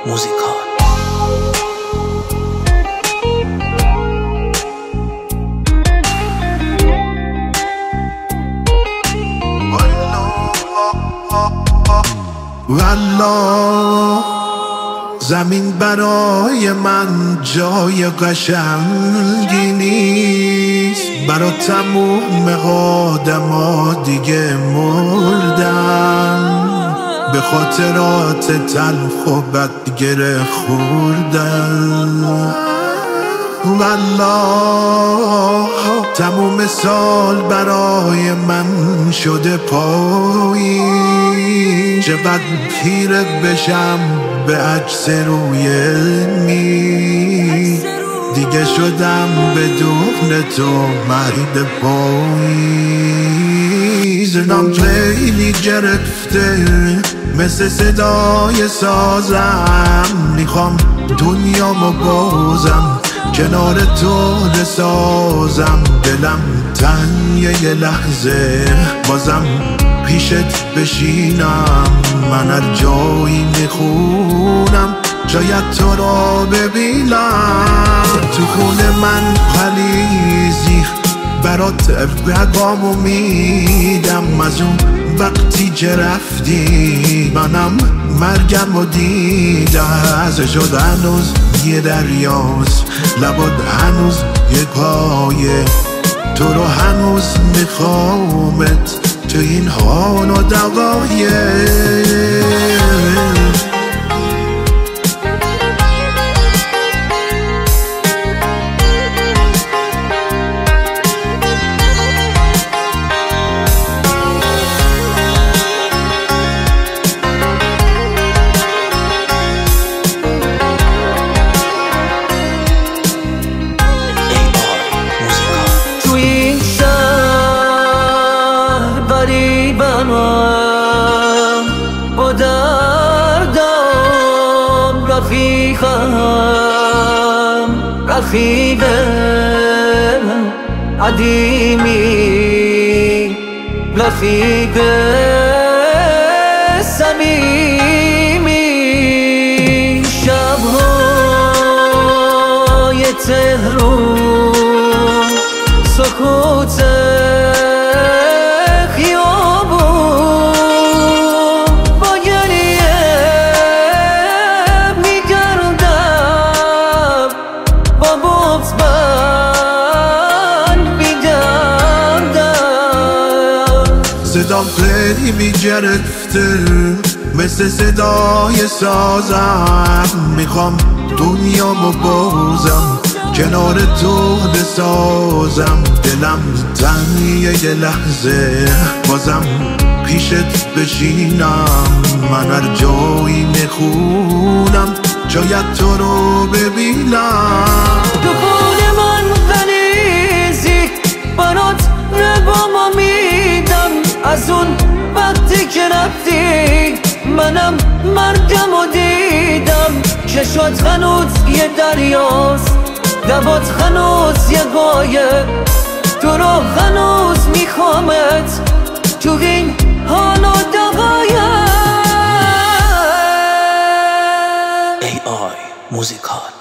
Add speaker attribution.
Speaker 1: موزیکال.
Speaker 2: والله زمین برای من جای قشنگی نیست، برا تموم آدما دیگه مردن، به خاطرات تلخ و بد گره خوردن. والله تموم سال برای من شده پایین، چقدر خیره بشم به عکس روی می، دیگه شدم بدون تو مرد پاییز. نام خیلی گرفته مثل صدای سازم، میخوام دنیامو بازم کنار تو بسازم، دلم تنگه یه لحظه بازم پیشت بشینم، من هر جایی میخونم شاید تو را ببینم، تو خونه من غلیظی برات رقامو میدم، از اون وقتی که رفتی منم مرگم و دیدم، از شد هنوز یه دریاست لبات هنوز یه پایه، تو رو هنوز میخوامت تو این حال و دقایق.
Speaker 3: با دردم رفیق قدیمی، رفیق صمیمی، شبهای تهرون سکوت
Speaker 2: صدام خیلی میگرفته مثل صدای سازم، میخوام دنیامو بازم کنار تو بسازم، دلم تنگه یه لحظه بازم پیشت بشینم، من هر جایی میخونم شاید تو رو ببینم،
Speaker 3: تو خون من غلیظی برات رقامو میدم، از اون وقتی که رفتی منم مرگم و دیدم، چشات هنوز یه دریاست لبات هنوز یه گایه، تو رو هنوز میخوامت تو این حال و دقایق.
Speaker 1: AI موزیکال.